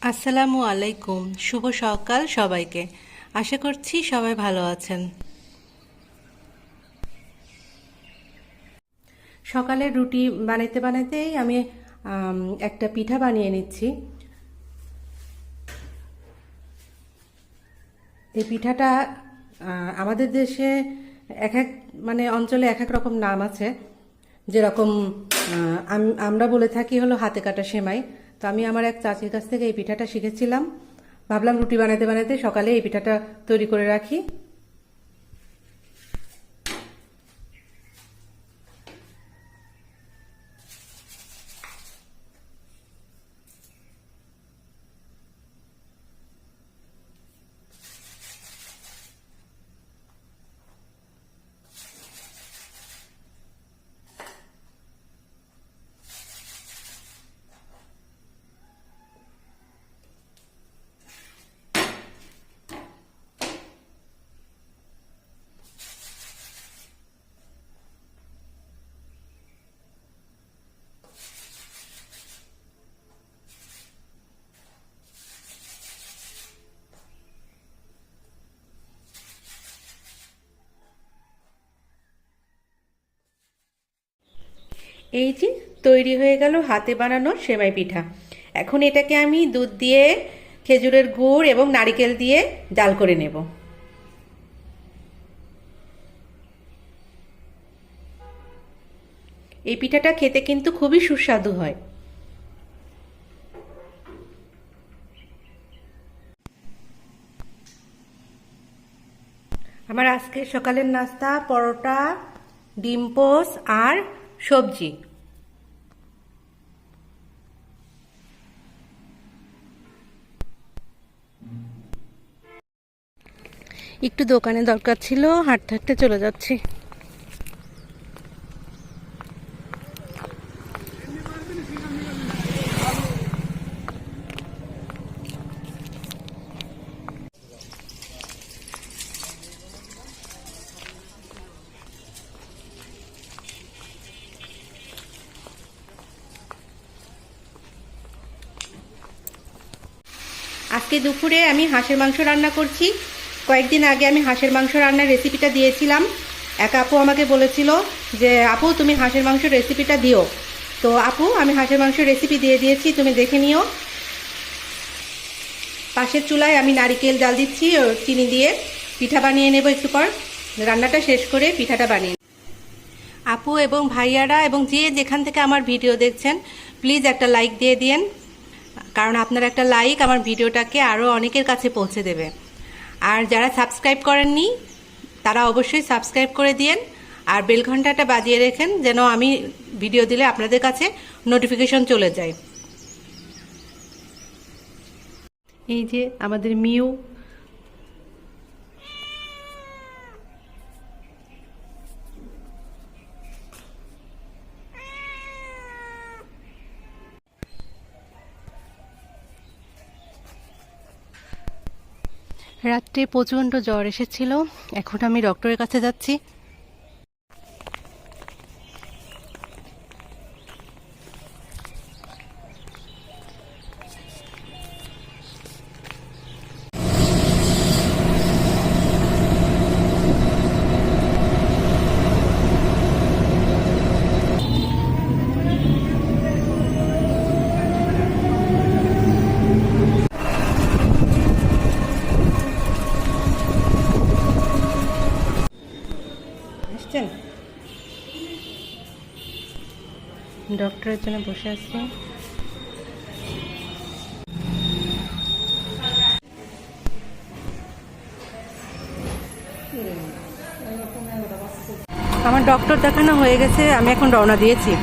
আসসালামু আলাইকুম। শুভ সকাল সবাইকে। আশা করছি সবাই ভালো আছেন। সকালের রুটি বানাইতে বানাইতেই আমি একটা পিঠা বানিয়ে নিচ্ছি। এই পিঠাটা আমাদের দেশে এক এক অঞ্চলে এক এক রকম নাম আছে। যেরকম আমরা বলে থাকি হলো হাতে কাটা সেমাই। তো আমি আমার এক চাচির কাছ থেকে এই পিঠাটা শিখেছিলাম। ভাবলাম রুটি বানাইতে বানাইতে সকালে এই পিঠাটা তৈরি করে রাখি। এই যে তৈরি হয়ে গেল হাতে বানানো সেমাই পিঠা। এখন এটাকে আমি দুধ দিয়ে, খেজুরের গুড় এবং নারিকেল দিয়ে জাল করে নেব। এই পিঠাটা খেতে কিন্তু খুবই সুস্বাদু হয়। আমার আজকে সকালের নাস্তা পরোটা, ডিম পোচ আর সবজি। একটু দোকানে দরকার ছিল, হাঁটতে হাঁটতে চলে যাচ্ছি। আজকে দুপুরে আমি হাঁসের মাংস রান্না করছি। কয়েকদিন আগে আমি হাঁসের মাংস রান্নার রেসিপিটা দিয়েছিলাম। এক আপু আমাকে বলেছিল যে আপু তুমি হাঁসের মাংসের রেসিপিটা দিও। তো আপু আমি হাঁসের মাংসের রেসিপি দিয়ে দিয়েছি, তুমি দেখে নিও। পাশের চুলায় আমি নারিকেল জাল দিচ্ছি চিনি দিয়ে। পিঠা বানিয়ে নেব একটু পর। রান্নাটা শেষ করে পিঠাটা বানিয়ে। আপু এবং ভাইয়ারা এবং যে যেখান থেকে আমার ভিডিও দেখছেন প্লিজ একটা লাইক দিয়ে দিন, কারণ আপনার একটা লাইক আমার ভিডিওটাকে আরও অনেকের কাছে পৌঁছে দেবে। আর যারা সাবস্ক্রাইব করেননি তারা অবশ্যই সাবস্ক্রাইব করে দিন, আর বেল ঘন্টাটা বাজিয়ে রেখেন যেন আমি ভিডিও দিলে আপনাদের কাছে নোটিফিকেশন চলে যায়। এই যে আমাদের মিউ। রাত্রে প্রচণ্ড জ্বর এসেছিল, এখন আমি ডক্টরের কাছে যাচ্ছি। আসছেন? ডক্টরের জন্য বসে আছি। আমার ডক্টর দেখানো হয়ে গেছে, আমি এখন রওনা দিয়েছি।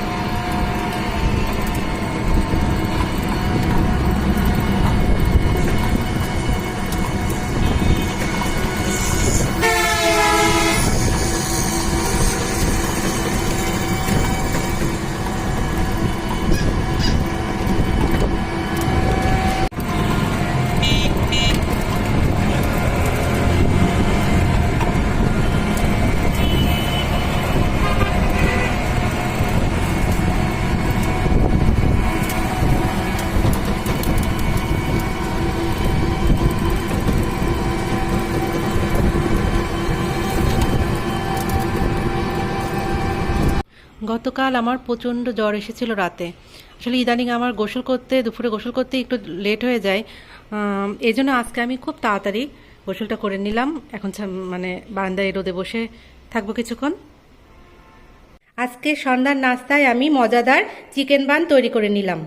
গতকাল আমার প্রচণ্ড জ্বর এসেছিল রাতে। আসলে ইদানিং আমার দুপুরে গোসল করতে একটু লেট হয়ে যায়। এই জন্য আজকে আমি খুব তাড়াতাড়ি গোসলটা করে নিলাম। এখন মানে বারান্দায় রোদে বসে থাকবো কিছুক্ষণ। আজকে সন্ধ্যার নাস্তায় আমি মজাদার চিকেন বান তৈরি করে নিলাম।